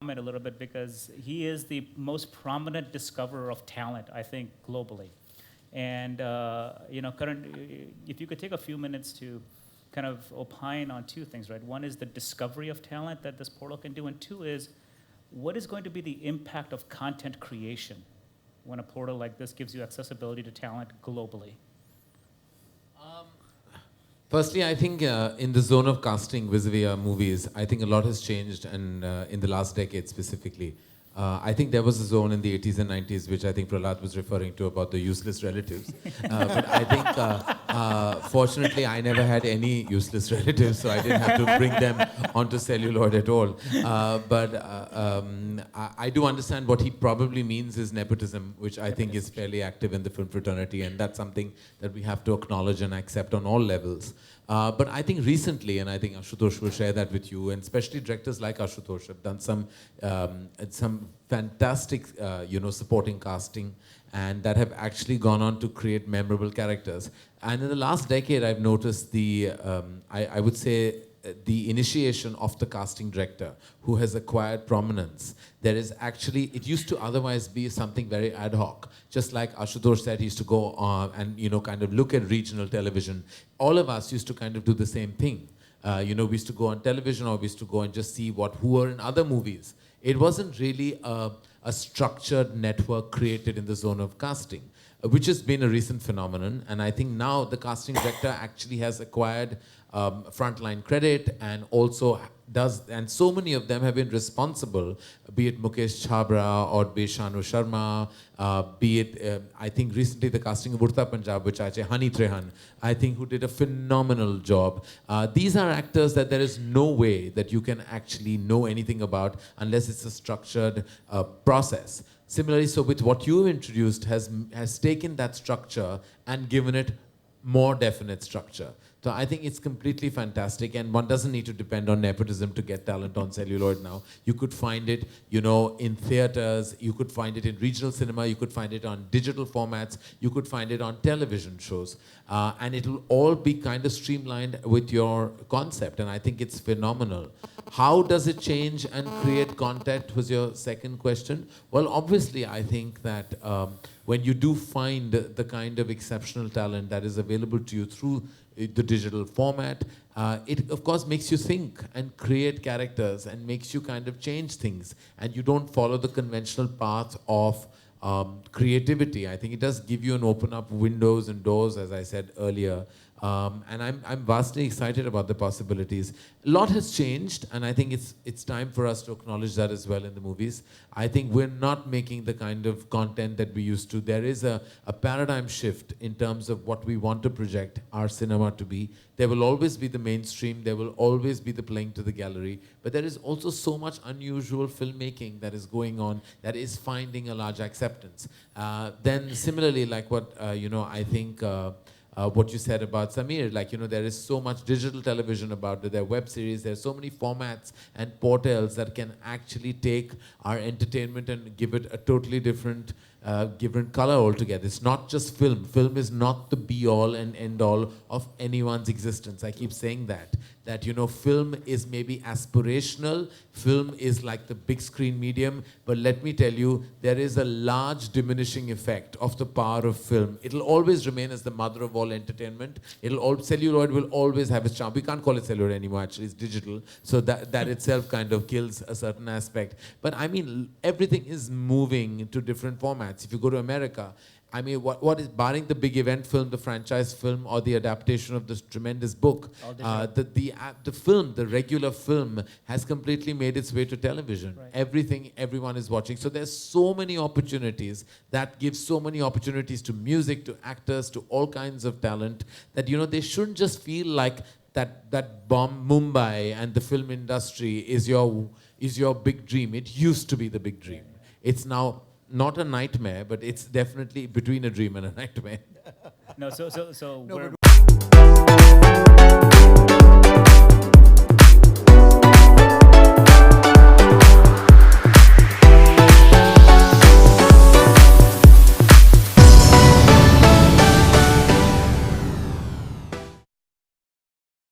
comment a little bit because he is the most prominent discoverer of talent, I think, globally. And, Karan, if you could take a few minutes to kind of opine on two things, right? One is the discovery of talent that this portal can do, and two is what is going to be the impact of content creation when a portal like this gives you accessibility to talent globally? Firstly, I think in the zone of casting vis-a-vis our movies, I think a lot has changed, and in the last decade specifically. I think there was a zone in the 80s and 90s, which I think Prahlad was referring to about the useless relatives. But I think, fortunately, I never had any useless relatives, so I didn't have to bring them onto celluloid at all. I do understand what he probably means is nepotism, which I think is fairly active in the film fraternity, and that's something that we have to acknowledge and accept on all levels. But I think recently, and I think Ashutosh will share that with you, and especially directors like Ashutosh have done some fantastic, supporting casting, and that have actually gone on to create memorable characters. And in the last decade, I've noticed I would say, the initiation of the casting director who has acquired prominence. There is actually, it used to otherwise be something very ad hoc. Just like Ashutosh said, he used to go on and, kind of look at regional television. All of us used to kind of do the same thing. We used to go on television, or we used to go and just see who were in other movies. It wasn't really a structured network created in the zone of casting, which has been a recent phenomenon. And I think now the casting director actually has acquired frontline credit, and also and so many of them have been responsible, be it Mukesh Chhabra or be Shanu Sharma, be it, I think recently the casting of Urta Punjab, which I say Hani Trehan, I think, who did a phenomenal job. These are actors that there is no way that you can actually know anything about unless it's a structured process. Similarly, so with what you've introduced has taken that structure and given it more definite structure. So I think it's completely fantastic, and one doesn't need to depend on nepotism to get talent on celluloid now. You could find it, in theaters, you could find it in regional cinema, you could find it on digital formats, you could find it on television shows. And it'll all be kind of streamlined with your concept, and I think it's phenomenal. How does it change and create content was your second question. Well, obviously, I think that when you do find the kind of exceptional talent that is available to you through the digital format, it of course makes you think and create characters and makes you kind of change things, and you don't follow the conventional path of creativity. I think it does give you an open up windows and doors, as I said earlier. And I'm vastly excited about the possibilities. A lot has changed, and I think it's time for us to acknowledge that as well in the movies. I think we're not making the kind of content that we used to. There is a paradigm shift in terms of what we want to project our cinema to be. There will always be the mainstream, there will always be the playing to the gallery, but there is also so much unusual filmmaking that is going on that is finding a large acceptance. Then similarly, like what, I think, what you said about Samir, there is so much digital television about it, there are web series, there are so many formats and portals that can actually take our entertainment and give it a totally different color altogether. It's not just film. Film is not the be-all and end-all of anyone's existence. I keep saying that film is maybe aspirational, film is like the big screen medium, but let me tell you, there is a large diminishing effect of the power of film. It'll always remain as the mother of all entertainment. Celluloid will always have its charm. We can't call it celluloid anymore, actually, it's digital, so that itself kind of kills a certain aspect. But I mean, everything is moving to different formats. If you go to America, I mean, what is, barring the big event film, the franchise film, or the adaptation of this tremendous book, the film, the regular film, has completely made its way to television. Right. Everything, everyone is watching. So there's so many opportunities that give so many opportunities to music, to actors, to all kinds of talent, that, they shouldn't just feel like that bomb Mumbai and the film industry is your big dream. It used to be the big dream. It's now not a nightmare, but it's definitely between a dream and a nightmare. No, so No, we're